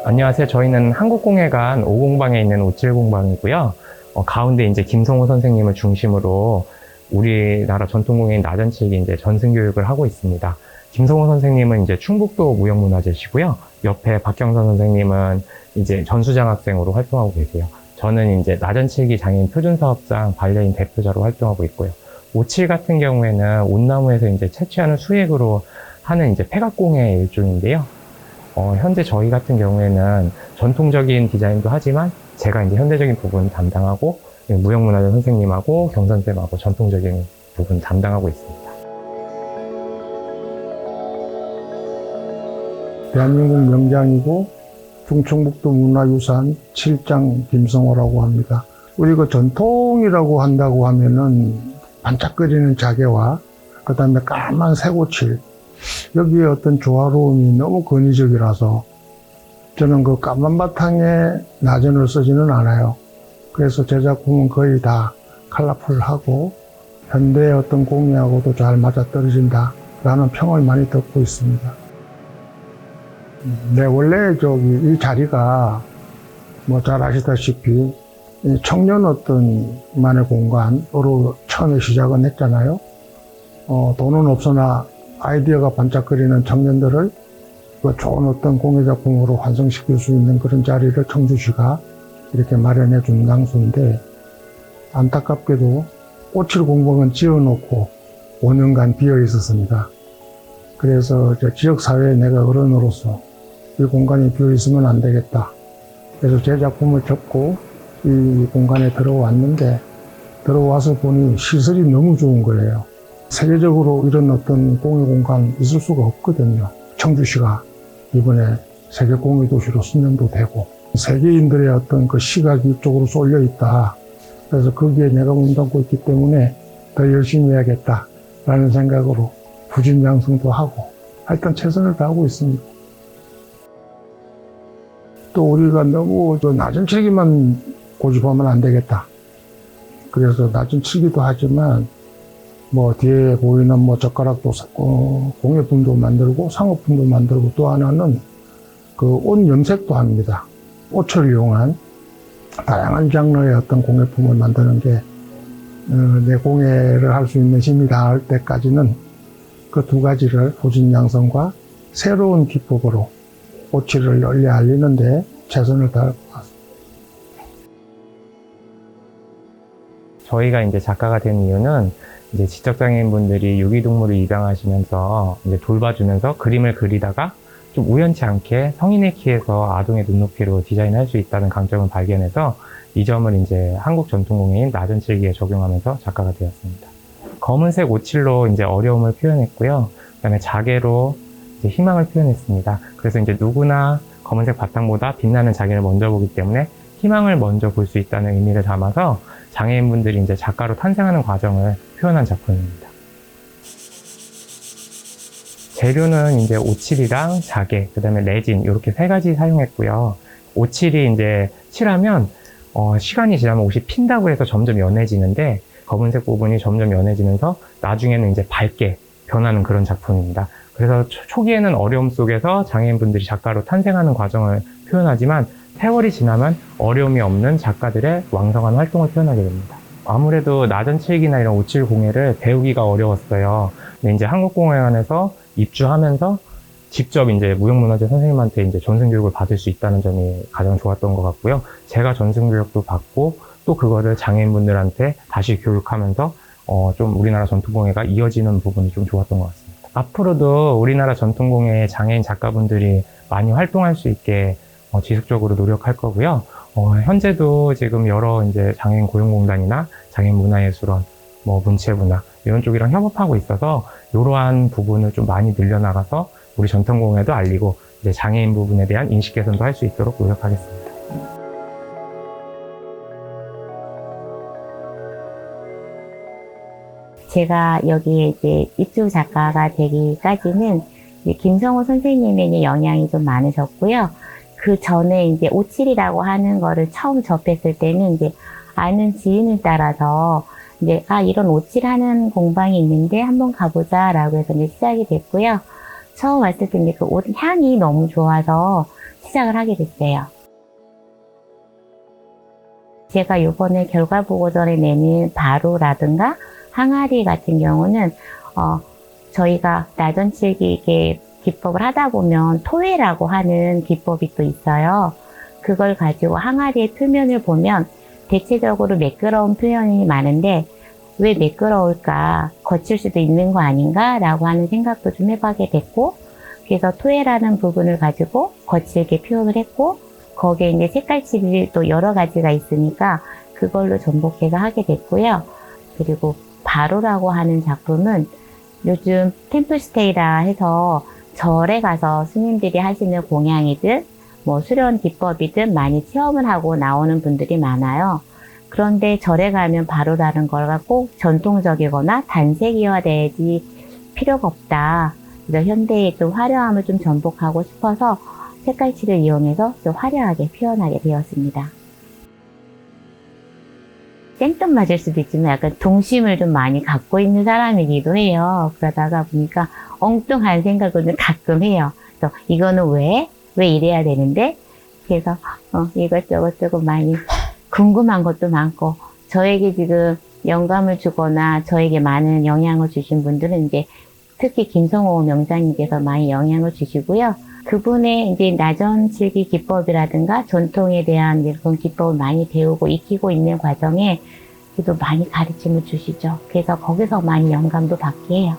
안녕하세요. 저희는 한국공예관 5공방에 있는 570방이고요. 가운데 이제 김성호 선생님을 중심으로 우리나라 전통공예인 나전칠기 이제 전승교육을 하고 있습니다. 김성호 선생님은 이제 충북도 무형문화재시고요. 옆에 박경선 선생님은 이제 전수장학생으로 활동하고 계세요. 저는 이제 나전칠기 장애인 표준사업장 반려인 대표자로 활동하고 있고요. 57 같은 경우에는 온나무에서 이제 채취하는 수액으로 하는 이제 폐각공예 일종인데요. 현재 저희 같은 경우에는 전통적인 디자인도 하지만 제가 이제 현대적인 부분 담당하고 무형문화재 선생님하고 경선쌤하고 전통적인 부분 담당하고 있습니다. 대한민국 명장이고 충청북도 문화유산 7장 김성호라고 합니다. 우리 그 전통이라고 한다고 하면은 반짝거리는 자개와 그 다음에 까만 쇠고칠 여기에 어떤 조화로움이 너무 건의적이라서 저는 그 까만 바탕에 나전을 쓰지는 않아요. 그래서 제 작품은 거의 다 컬러풀하고 현대의 어떤 공예하고도 잘 맞아떨어진다 라는 평을 많이 듣고 있습니다. 네, 원래 이 자리가 뭐 잘 아시다시피 청년 어떤 만의 공간으로 처음에 시작은 했잖아요. 돈은 없으나 아이디어가 반짝거리는 청년들을 좋은 어떤 공예작품으로 완성시킬 수 있는 그런 자리를 청주시가 이렇게 마련해 준 장소인데, 안타깝게도 570방은 지어놓고 5년간 비어 있었습니다. 그래서 지역사회에 내가 어른으로서 이 공간이 비어 있으면 안 되겠다. 그래서 제 작품을 접고 이 공간에 들어왔는데, 들어와서 보니 시설이 너무 좋은 거예요. 세계적으로 이런 어떤 공예 공간 있을 수가 없거든요. 청주시가 이번에 세계 공예 도시로 선정도 되고 세계인들의 어떤 그 시각이 이쪽으로 쏠려 있다. 그래서 거기에 내가 몸담고 있기 때문에 더 열심히 해야겠다라는 생각으로 부진양성도 하고 하여튼 최선을 다하고 있습니다. 또 우리가 너무 낮은 칠기만 고집하면 안 되겠다. 그래서 낮은 칠기도 하지만 뒤에 보이는 젓가락도 공예품도 만들고 상업품도 만들고, 또 하나는 그 옷 염색도 합니다. 옷을 이용한 다양한 장르의 어떤 공예품을 만드는 게 내 공예를 할 수 있는 힘이 닿을 때까지는 그 두 가지를 부진양성과 새로운 기법으로 오칠을 널리 알리는데 최선을 다할 것 같습니다. 저희가 이제 작가가 된 이유는 이제 지적장애인분들이 유기동물을 입양하시면서 이제 돌봐주면서 그림을 그리다가 좀 우연치 않게 성인의 키에서 아동의 눈높이로 디자인할 수 있다는 강점을 발견해서 이 점을 이제 한국 전통공예인 나전칠기에 적용하면서 작가가 되었습니다. 검은색 오칠로 이제 어려움을 표현했고요. 그다음에 자개로 이제 희망을 표현했습니다. 그래서 이제 누구나 검은색 바탕보다 빛나는 자개를 먼저 보기 때문에 희망을 먼저 볼 수 있다는 의미를 담아서 장애인분들이 이제 작가로 탄생하는 과정을 표현한 작품입니다. 재료는 이제 오칠이랑 자개, 그 다음에 레진 이렇게 세 가지 사용했고요. 오칠이 이제 칠하면 시간이 지나면 옷이 핀다고 해서 점점 연해지는데, 검은색 부분이 점점 연해지면서 나중에는 이제 밝게 변하는 그런 작품입니다. 그래서 초기에는 어려움 속에서 장애인분들이 작가로 탄생하는 과정을 표현하지만 세월이 지나면 어려움이 없는 작가들의 왕성한 활동을 표현하게 됩니다. 아무래도 나전칠기나 이런 오칠 공예를 배우기가 어려웠어요. 근데 이제 한국공예관에서 입주하면서 직접 이제 무형문화재 선생님한테 이제 전승교육을 받을 수 있다는 점이 가장 좋았던 것 같고요. 제가 전승교육도 받고 또 그거를 장애인분들한테 다시 교육하면서 좀 우리나라 전통공예가 이어지는 부분이 좀 좋았던 것 같습니다. 앞으로도 우리나라 전통공예 장애인 작가분들이 많이 활동할 수 있게 지속적으로 노력할 거고요. 현재도 지금 여러 이제 장애인 고용공단이나 장애인 문화예술원, 문체부나 이런 쪽이랑 협업하고 있어서 이러한 부분을 좀 많이 늘려나가서 우리 전통공예도 알리고 이제 장애인 부분에 대한 인식 개선도 할 수 있도록 노력하겠습니다. 제가 여기에 이제 입주 작가가 되기까지는 이제 김성호 선생님의 영향이 좀 많으셨고요. 그 전에 이제 오칠이라고 하는 거를 처음 접했을 때는 이제 아는 지인을 따라서 이제 이런 오칠하는 공방이 있는데 한번 가보자라고 해서 이제 시작이 됐고요. 처음 왔을 때 이제 그 옷 향이 너무 좋아서 시작을 하게 됐어요. 제가 이번에 결과 보고서를 내는 바로라든가 항아리 같은 경우는 저희가 나전칠기 기법을 하다 보면 토해라고 하는 기법이 또 있어요. 그걸 가지고 항아리의 표면을 보면 대체적으로 매끄러운 표현이 많은데 왜 매끄러울까? 거칠 수도 있는 거 아닌가? 라고 하는 생각도 좀 해보게 됐고, 그래서 토해라는 부분을 가지고 거칠게 표현을 했고, 거기에 이제 색깔칠이 또 여러 가지가 있으니까 그걸로 전복해서 하게 됐고요. 그리고 바로라고 하는 작품은 요즘 템플스테이라 해서 절에 가서 스님들이 하시는 공양이든 뭐 수련 기법이든 많이 체험을 하고 나오는 분들이 많아요. 그런데 절에 가면 바로라는 거가 꼭 전통적이거나 단색이어야지 필요가 없다. 그래서 현대의 좀 화려함을 좀 전복하고 싶어서 색깔칠을 이용해서 좀 화려하게 표현하게 되었습니다. 생뚱맞을 수도 있지만 약간 동심을 좀 많이 갖고 있는 사람이기도 해요. 그러다가 보니까 엉뚱한 생각을 좀 가끔 해요. 그래서 이거는 왜 이래야 되는데? 그래서 이것저것 조금 많이 궁금한 것도 많고, 저에게 지금 영감을 주거나 저에게 많은 영향을 주신 분들은 이제 특히 김성호 명장님께서 많이 영향을 주시고요. 그분의 이제 나전칠기 기법이라든가 전통에 대한 그런 기법을 많이 배우고 익히고 있는 과정에 그래도 많이 가르침을 주시죠. 그래서 거기서 많이 영감도 받게 해요.